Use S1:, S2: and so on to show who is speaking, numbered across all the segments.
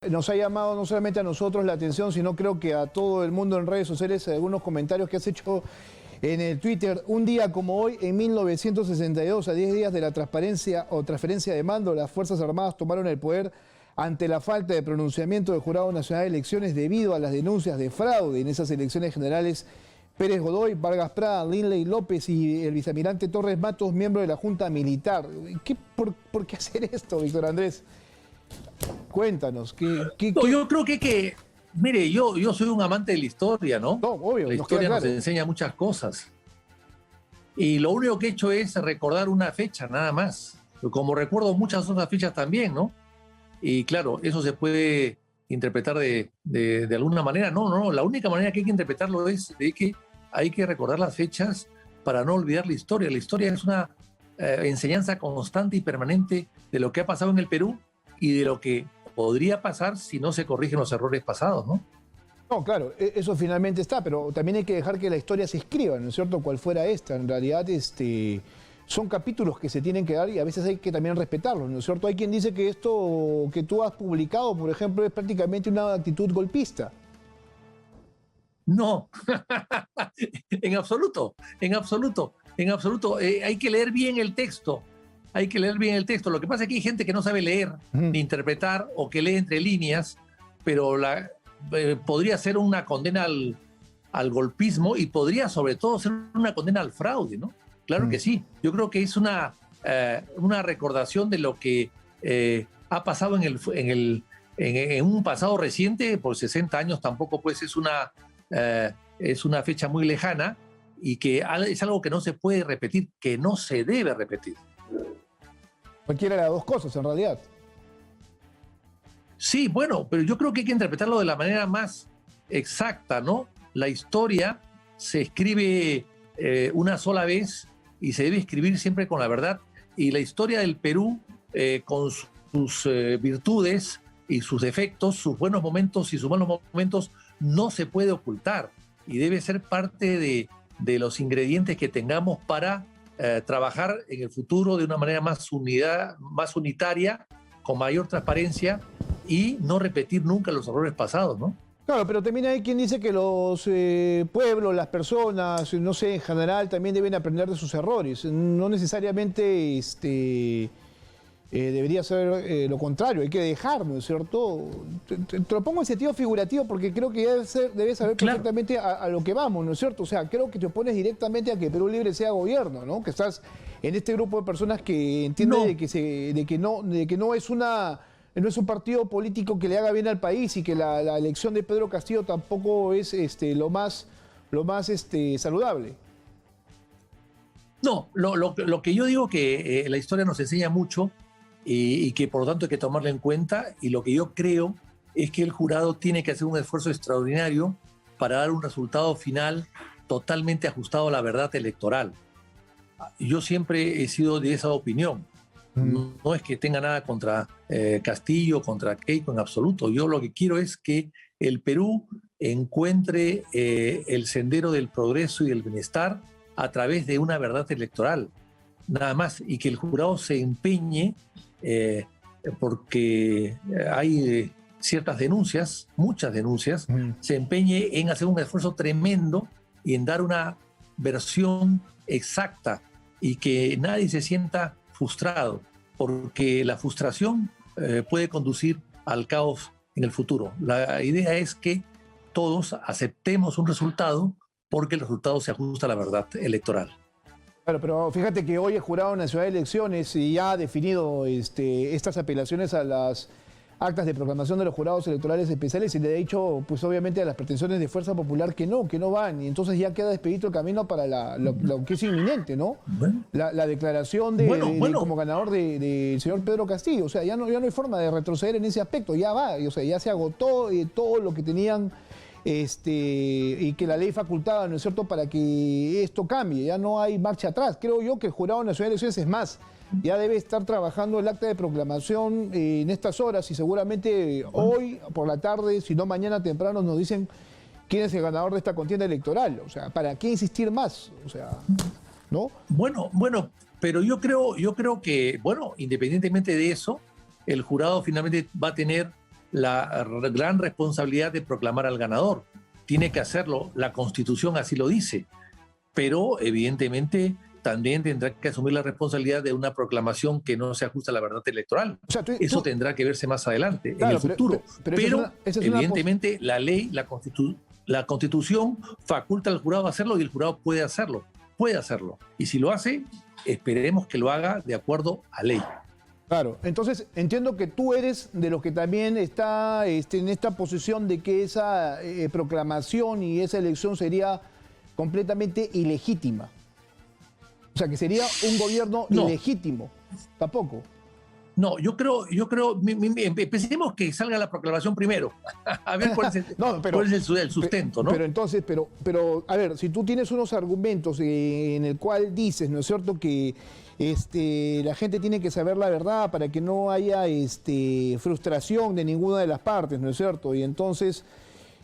S1: Nos ha llamado no solamente a nosotros la atención, sino creo que a todo el mundo en redes sociales, algunos comentarios que has hecho en el Twitter. Un día como hoy, en 1962, a 10 días de la transparencia o transferencia de mando, las Fuerzas Armadas tomaron el poder ante la falta de pronunciamiento del Jurado Nacional de Elecciones debido a las denuncias de fraude en esas elecciones generales. Pérez Godoy, Vargas Prada, Linley López y el vicealmirante Torres Matos, miembro de la Junta Militar. ¿Por qué hacer esto, Víctor Andrés? Cuéntanos.
S2: No, yo creo mire, yo soy un amante de la historia, ¿no?
S1: No, obvio,
S2: la historia nos enseña muchas cosas. Y lo único que he hecho es recordar una fecha, nada más. Como recuerdo muchas otras fechas también, ¿no? Y claro, eso se puede interpretar de alguna manera. No, la única manera que hay que interpretarlo es de que hay que recordar las fechas para no olvidar la historia. La historia es una enseñanza constante y permanente de lo que ha pasado en el Perú y de lo que podría pasar si no se corrigen los errores pasados, ¿no?
S1: No, claro, eso finalmente está, pero también hay que dejar que la historia se escriba, ¿no es cierto?, cual fuera esta. En realidad, son capítulos que se tienen que dar y a veces hay que también respetarlos, ¿no es cierto? Hay quien dice que esto que tú has publicado, por ejemplo, es prácticamente una actitud golpista.
S2: No, en absoluto, en absoluto, en absoluto. Hay que leer bien el texto. Hay que leer bien el texto. Lo que pasa es que hay gente que no sabe leer ni interpretar o que lee entre líneas, pero podría ser una condena al golpismo y podría sobre todo ser una condena al fraude, ¿no? Claro que sí. Yo creo que es una recordación de lo que ha pasado en un pasado reciente. Por 60 años tampoco pues es una fecha muy lejana y que es algo que no se puede repetir, que no se debe repetir.
S1: Cualquiera de las dos cosas, en realidad.
S2: Sí, bueno, pero yo creo que hay que interpretarlo de la manera más exacta, ¿no? La historia se escribe una sola vez y se debe escribir siempre con la verdad. Y la historia del Perú, con sus virtudes y sus defectos, sus buenos momentos y sus malos momentos, no se puede ocultar. Y debe ser parte de los ingredientes que tengamos para trabajar en el futuro de una manera más unitaria, con mayor transparencia y no repetir nunca los errores pasados, ¿no?
S1: Claro, pero también hay quien dice que los pueblos, las personas, no sé, en general también deben aprender de sus errores. No necesariamente debería ser lo contrario, hay que dejar, ¿no es cierto? Te lo pongo en sentido figurativo porque creo que debes saber perfectamente a lo que vamos, ¿no es cierto? O sea, creo que te opones directamente a que Perú Libre sea gobierno, ¿no? Que estás en este grupo de personas que entienden de que no es un partido político que le haga bien al país y que la elección de Pedro Castillo tampoco es lo más saludable.
S2: No, lo que yo digo que la historia nos enseña mucho y que por lo tanto hay que tomarla en cuenta, y lo que yo creo es que el jurado tiene que hacer un esfuerzo extraordinario para dar un resultado final totalmente ajustado a la verdad electoral. Yo siempre he sido de esa opinión. No es que tenga nada contra Castillo, contra Keiko en absoluto. Yo lo que quiero es que el Perú encuentre el sendero del progreso y del bienestar a través de una verdad electoral, nada más, y que el jurado se empeñe, porque hay ciertas denuncias, muchas denuncias, se empeñe en hacer un esfuerzo tremendo y en dar una versión exacta y que nadie se sienta frustrado, porque la frustración puede conducir al caos en el futuro. La idea es que todos aceptemos un resultado porque el resultado se ajusta a la verdad electoral.
S1: Claro, pero fíjate que hoy el Jurado Nacional de Elecciones ya ha definido estas apelaciones a las actas de proclamación de los jurados electorales especiales y le ha dicho, pues obviamente a las pretensiones de Fuerza Popular que no van, y entonces ya queda despedido el camino para lo que es inminente, ¿no? Bueno, la declaración como ganador del señor Pedro Castillo. O sea, ya no hay forma de retroceder en ese aspecto, ya va, o sea, ya se agotó todo lo que tenían y que la ley facultaba, ¿no es cierto?, para que esto cambie, ya no hay marcha atrás. Creo yo que el Jurado Nacional de Elecciones es más, ya debe estar trabajando el acta de proclamación en estas horas y seguramente hoy por la tarde, si no mañana temprano, nos dicen quién es el ganador de esta contienda electoral. O sea, ¿para qué insistir más? O sea, ¿no?
S2: Bueno, pero yo creo que, bueno, independientemente de eso, el jurado finalmente va a tener la gran responsabilidad de proclamar al ganador. Tiene que hacerlo, la Constitución así lo dice, pero evidentemente también tendrá que asumir la responsabilidad de una proclamación que no se ajusta a la verdad electoral. O sea, eso tendrá que verse más adelante, claro, en el futuro. Pero evidentemente la ley, la Constitución faculta al jurado a hacerlo y el jurado puede hacerlo. Y si lo hace, esperemos que lo haga de acuerdo a ley.
S1: Claro, entonces entiendo que tú eres de los que también está en esta posición de que esa proclamación y esa elección sería completamente ilegítima. O sea, que sería un gobierno ilegítimo. Tampoco.
S2: No, yo creo, empecemos que salga la proclamación primero. A ver cuál es el sustento, ¿no?
S1: Pero entonces, a ver, si tú tienes unos argumentos en el cual dices, ¿no es cierto?, que la gente tiene que saber la verdad para que no haya frustración de ninguna de las partes, ¿no es cierto? Y entonces,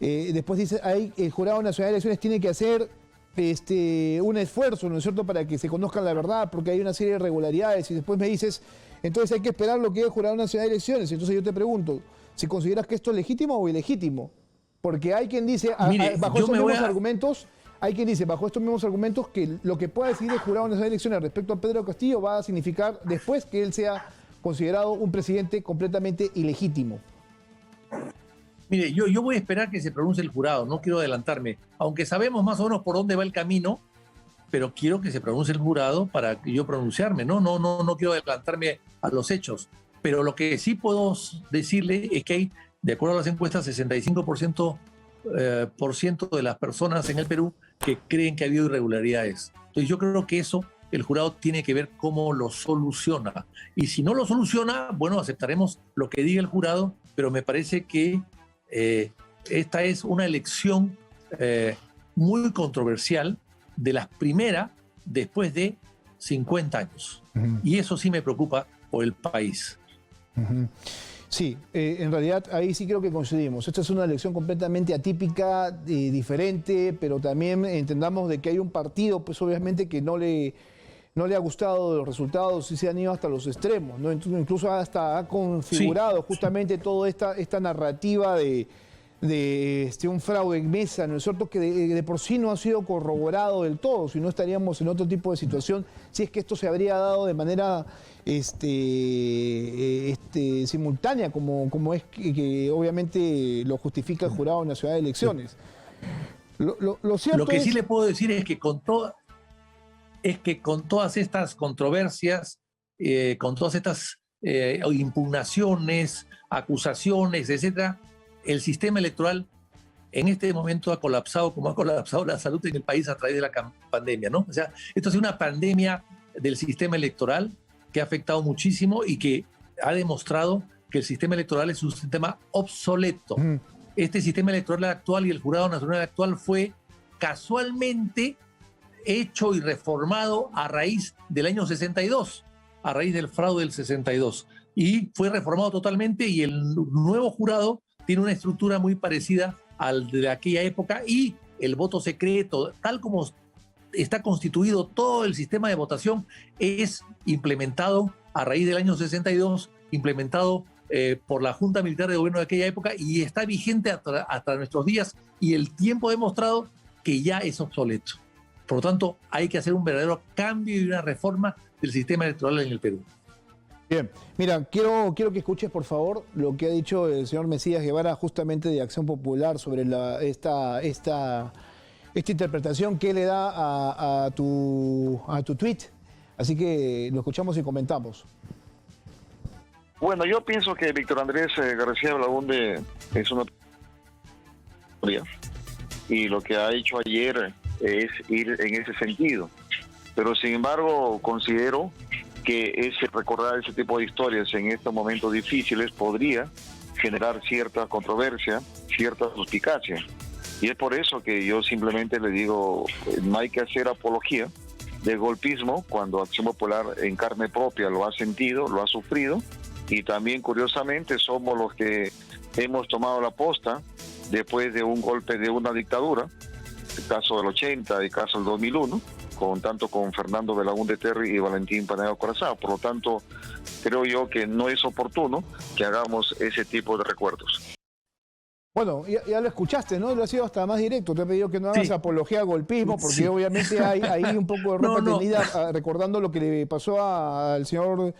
S1: después dice, el Jurado Nacional de Elecciones tiene que hacer un esfuerzo, ¿no es cierto?, para que se conozca la verdad, porque hay una serie de irregularidades, y después me dices, entonces hay que esperar lo que es el Jurado Nacional de Elecciones. Entonces yo te pregunto, si consideras que esto es legítimo o ilegítimo, porque hay quien dice, bajo estos mismos argumentos, que lo que pueda decidir el Jurado Nacional de Elecciones respecto a Pedro Castillo va a significar después que él sea considerado un presidente completamente ilegítimo.
S2: Mire, yo voy a esperar que se pronuncie el jurado, no quiero adelantarme, aunque sabemos más o menos por dónde va el camino, pero quiero que se pronuncie el jurado para yo pronunciarme, no quiero adelantarme a los hechos. Pero lo que sí puedo decirle es que hay, de acuerdo a las encuestas, 65% de las personas en el Perú que creen que ha habido irregularidades. Entonces yo creo que eso el jurado tiene que ver cómo lo soluciona. Y si no lo soluciona, bueno, aceptaremos lo que diga el jurado, pero me parece que esta es una elección muy controversial, de las primeras después de 50 años. Y eso sí me preocupa por el país.
S1: Sí, en realidad ahí sí creo que coincidimos. Esta es una elección completamente atípica, diferente, pero también entendamos de que hay un partido, pues obviamente que no le ha gustado los resultados y se han ido hasta los extremos, ¿no? Incluso hasta ha configurado justamente toda esta narrativa de un fraude en mesa, ¿no es cierto?, que de por sí no ha sido corroborado del todo, si no estaríamos en otro tipo de situación, si es que esto se habría dado de manera simultánea, como es que obviamente lo justifica el Jurado Nacional de Elecciones. Lo cierto
S2: que sí le puedo decir es que con todas estas controversias, con todas estas impugnaciones, acusaciones, etcétera, el sistema electoral en este momento ha colapsado como ha colapsado la salud en el país a través de la pandemia, ¿no? O sea, esto es una pandemia del sistema electoral que ha afectado muchísimo y que ha demostrado que el sistema electoral es un sistema obsoleto. Este sistema electoral actual y el Jurado Nacional actual fue casualmente hecho y reformado a raíz del año 62, a raíz del fraude del 62. Y fue reformado totalmente y el nuevo jurado tiene una estructura muy parecida al de aquella época y el voto secreto, tal como está constituido todo el sistema de votación, es implementado a raíz del año 62, implementado por la Junta Militar de Gobierno de aquella época y está vigente hasta nuestros días y el tiempo ha demostrado que ya es obsoleto. Por lo tanto, hay que hacer un verdadero cambio y una reforma del sistema electoral en el Perú.
S1: Bien, mira, quiero que escuches por favor lo que ha dicho el señor Mesías Guevara justamente de Acción Popular sobre esta interpretación que le da a tu tweet. Así que lo escuchamos y comentamos.
S3: Bueno, yo pienso que Víctor Andrés García Belaúnde es una... y lo que ha hecho ayer es ir en ese sentido. Pero sin embargo, considero que recordar ese tipo de historias en estos momentos difíciles podría generar cierta controversia, cierta suspicacia. Y es por eso que yo simplemente le digo, no hay que hacer apología del golpismo cuando Acción Popular en carne propia lo ha sentido, lo ha sufrido, y también curiosamente somos los que hemos tomado la posta después de un golpe de una dictadura, el caso del 80, el caso del 2001, tanto con Fernando Belaúnde Terry y Valentín Paniagua Corazao. Por lo tanto, creo yo que no es oportuno que hagamos ese tipo de recuerdos.
S1: Bueno, ya lo escuchaste, ¿no? Lo ha sido hasta más directo. Te he pedido que no hagas
S2: Sí.
S1: apología al golpismo, porque
S2: Sí.
S1: obviamente hay un poco de ropa
S2: No.
S1: tendida recordando lo que le pasó al señor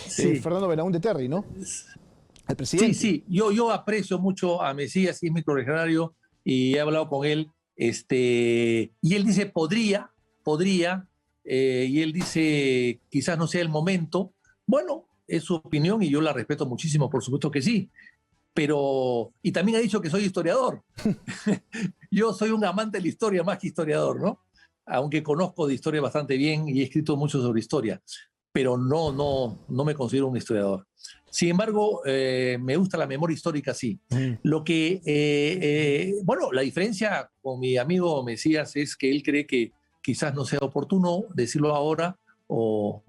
S2: Sí.
S1: Fernando Belaúnde Terry, ¿no? Al
S2: Sí,
S1: presidente.
S2: sí, yo aprecio mucho a Mesías, y es mi correligionario, y he hablado con él, y él dice podría, y él dice quizás no sea el momento. Bueno, es su opinión y yo la respeto muchísimo, por supuesto que sí, pero, y también ha dicho que soy historiador. Yo soy un amante de la historia más que historiador, ¿no? Aunque conozco de historia bastante bien y he escrito mucho sobre historia, pero no me considero un historiador. Sin embargo, me gusta la memoria histórica, sí. Lo que, bueno, la diferencia con mi amigo Mesías es que él cree que quizás no sea oportuno decirlo ahora, o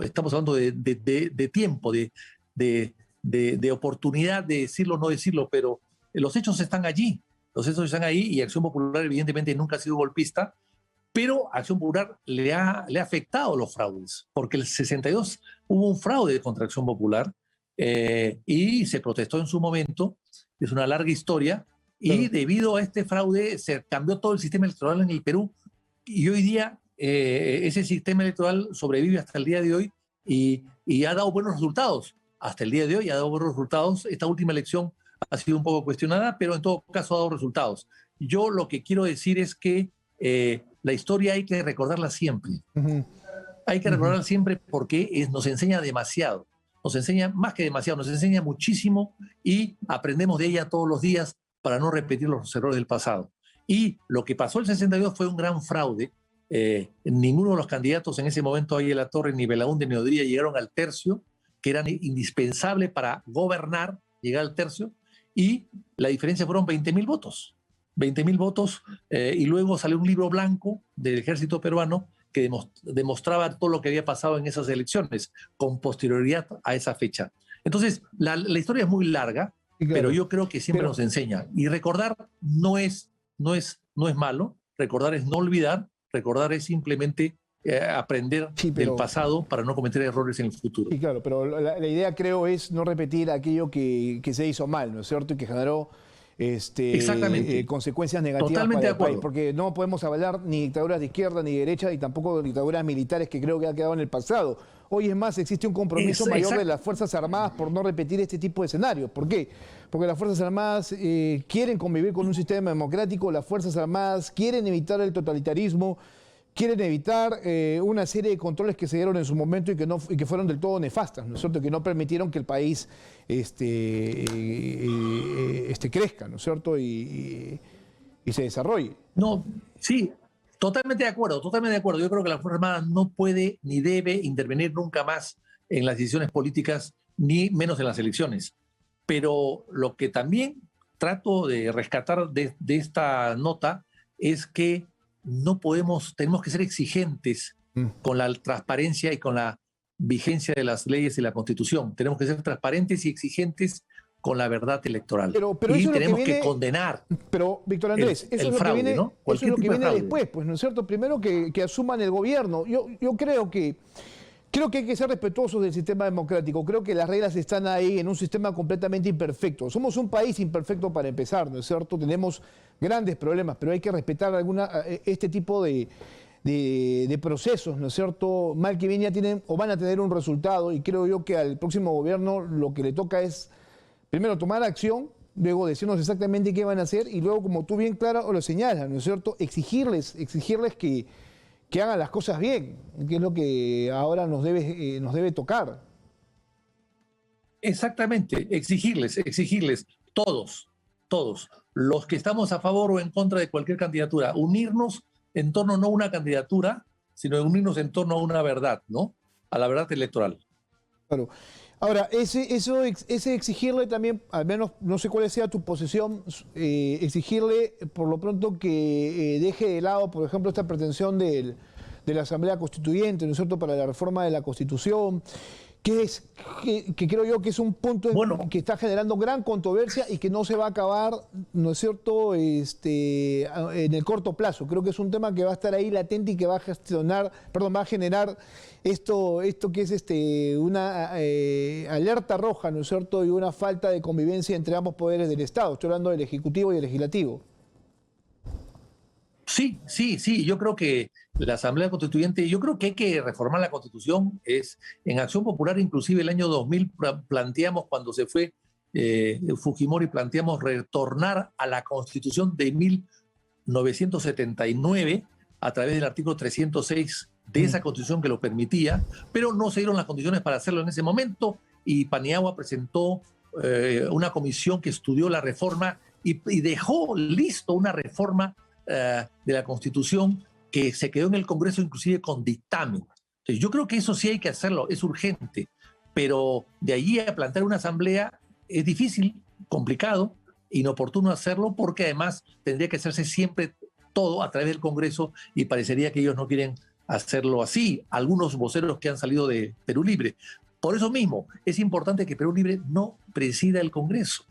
S2: estamos hablando de tiempo, de oportunidad de decirlo o no decirlo, pero los hechos están allí. Los hechos están ahí y Acción Popular evidentemente nunca ha sido golpista, pero Acción Popular le ha afectado los fraudes, porque el 62 hubo un fraude contra Acción Popular y se protestó en su momento, es una larga historia, y debido a este fraude se cambió todo el sistema electoral en el Perú, y hoy día ese sistema electoral sobrevive hasta el día de hoy y ha dado buenos resultados. Hasta el día de hoy ha dado buenos resultados. Esta última elección ha sido un poco cuestionada, pero en todo caso ha dado resultados. Yo lo que quiero decir es que la historia hay que recordarla siempre. Hay que recordarla siempre porque nos enseña demasiado. Nos enseña más que demasiado, nos enseña muchísimo y aprendemos de ella todos los días para no repetir los errores del pasado. Y lo que pasó el 62 fue un gran fraude. Ninguno de los candidatos en ese momento, ahí La Torre, ni Belaúnde, ni Odría, llegaron al tercio, que eran indispensables para gobernar, llegar al tercio, y la diferencia fueron 20.000 votos. 20.000 votos, y luego salió un libro blanco del ejército peruano que demostraba todo lo que había pasado en esas elecciones, con posterioridad a esa fecha. Entonces, la historia es muy larga, sí, claro, pero yo creo que siempre nos enseña. Y recordar no es malo, recordar es no olvidar, recordar es simplemente aprender del pasado para no cometer errores en el futuro.
S1: Sí, claro, pero la idea creo es no repetir aquello que se hizo mal, ¿no es cierto? Y que generó consecuencias negativas.
S2: Totalmente
S1: para el
S2: de acuerdo.
S1: país, porque no podemos avalar ni dictaduras de izquierda ni de derecha y tampoco dictaduras militares que creo que ha quedado en el pasado. Hoy es más, existe un compromiso mayor de las Fuerzas Armadas por no repetir este tipo de escenarios. ¿Por qué? Porque las Fuerzas Armadas quieren convivir con un sistema democrático, las Fuerzas Armadas quieren evitar el totalitarismo, quieren evitar una serie de controles que se dieron en su momento y que fueron del todo nefastas, ¿no es cierto? Que no permitieron que el país crezca, ¿no es cierto? Y se desarrolle.
S2: No, sí, totalmente de acuerdo, totalmente de acuerdo. Yo creo que la Fuerza Armada no puede ni debe intervenir nunca más en las decisiones políticas, ni menos en las elecciones. Pero lo que también trato de rescatar de esta nota es que tenemos que ser exigentes con la transparencia y con la vigencia de las leyes y la Constitución. Tenemos que ser transparentes y exigentes con la verdad electoral.
S1: Pero
S2: y tenemos que condenar.
S1: Pero, Víctor Andrés, eso es lo
S2: fraude,
S1: que viene,
S2: ¿no?
S1: eso es lo que viene
S2: fraude.
S1: después, pues, ¿no es cierto? Primero que asuman el gobierno. Yo creo que hay que ser respetuosos del sistema democrático. Creo que las reglas están ahí en un sistema completamente imperfecto. Somos un país imperfecto para empezar, ¿no es cierto? Tenemos grandes problemas, pero hay que respetar este tipo de procesos, ¿no es cierto? Mal que bien ya tienen o van a tener un resultado, y creo yo que al próximo gobierno lo que le toca es, primero, tomar acción, luego decirnos exactamente qué van a hacer, y luego, como tú bien claro lo señalas, ¿no es cierto?, exigirles que hagan las cosas bien, que es lo que ahora nos debe tocar.
S2: Exactamente, exigirles, todos, los que estamos a favor o en contra de cualquier candidatura, unirnos en torno no a una candidatura, sino unirnos en torno a una verdad, ¿no? A la verdad electoral.
S1: Claro. Ahora, ese exigirle también, al menos no sé cuál sea tu posición, exigirle por lo pronto que deje de lado, por ejemplo, esta pretensión de la Asamblea Constituyente, ¿no es cierto?, para la reforma de la Constitución, que creo yo que es un punto que está generando gran controversia y que no se va a acabar, ¿no es cierto?, en el corto plazo. Creo que es un tema que va a estar ahí latente y que va a generar esto que es una alerta roja, ¿no es cierto?, y una falta de convivencia entre ambos poderes del Estado. Estoy hablando del Ejecutivo y del Legislativo.
S2: Sí, yo creo que la Asamblea Constituyente, yo creo que hay que reformar la Constitución. En Acción Popular, inclusive el año 2000 planteamos, cuando se fue Fujimori, planteamos retornar a la Constitución de 1979 a través del artículo 306 de esa Constitución que lo permitía, pero no se dieron las condiciones para hacerlo en ese momento y Paniagua presentó una comisión que estudió la reforma y dejó listo una reforma de la Constitución que se quedó en el Congreso inclusive con dictamen. Entonces, yo creo que eso sí hay que hacerlo, es urgente, pero de allí a plantear una asamblea es difícil, complicado, inoportuno hacerlo, porque además tendría que hacerse siempre todo a través del Congreso y parecería que ellos no quieren hacerlo así, algunos voceros que han salido de Perú Libre. Por eso mismo, es importante que Perú Libre no presida el Congreso,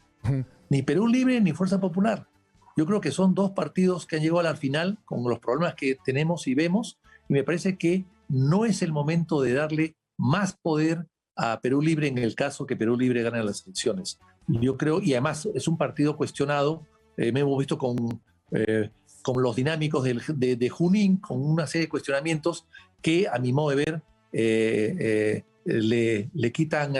S2: ni Perú Libre ni Fuerza Popular. Yo creo que son dos partidos que han llegado a la final con los problemas que tenemos y vemos, y me parece que no es el momento de darle más poder a Perú Libre en el caso que Perú Libre gane las elecciones. Yo creo, y además es un partido cuestionado, me hemos visto con los dinámicos de Junín, con una serie de cuestionamientos que a mi modo de ver le quitan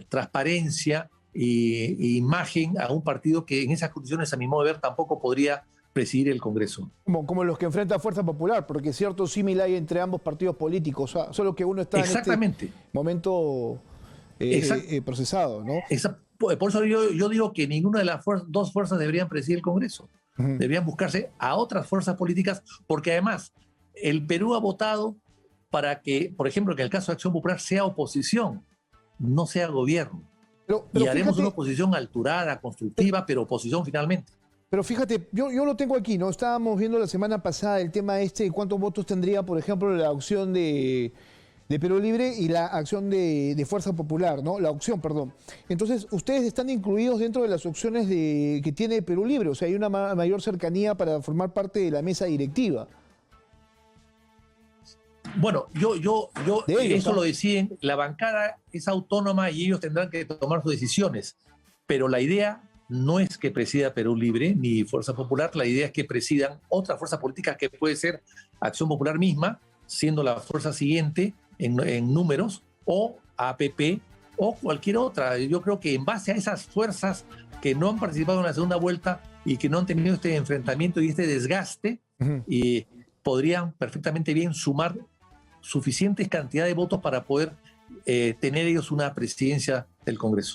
S2: transparencia e imagen a un partido que en esas condiciones, a mi modo de ver, tampoco podría presidir el Congreso.
S1: Como los que enfrenta Fuerza Popular, porque cierto símil hay entre ambos partidos políticos, solo que uno está en este momento procesado, ¿no?
S2: Por eso yo digo que ninguna de las dos fuerzas deberían presidir el Congreso. Deberían buscarse a otras fuerzas políticas, porque además el Perú ha votado para que, por ejemplo, que en el caso de Acción Popular sea oposición, no sea gobierno. Y haremos una oposición alturada, constructiva, pero oposición finalmente.
S1: Pero fíjate, yo lo tengo aquí, ¿no? Estábamos viendo la semana pasada el tema de cuántos votos tendría, por ejemplo, la opción de Perú Libre y la acción de Fuerza Popular, ¿no? La opción, perdón. Entonces, ustedes están incluidos dentro de las opciones que tiene Perú Libre, o sea, hay una mayor cercanía para formar parte de la mesa directiva.
S2: Bueno, eso lo deciden, la bancada es autónoma y ellos tendrán que tomar sus decisiones, pero la idea no es que presida Perú Libre ni Fuerza Popular, la idea es que presidan otra fuerza política que puede ser Acción Popular misma, siendo la fuerza siguiente en números, o APP, o cualquier otra. Yo creo que en base a esas fuerzas que no han participado en la segunda vuelta y que no han tenido este enfrentamiento y este desgaste, y podrían perfectamente bien sumar suficientes cantidad de votos para poder tener ellos una presidencia del Congreso.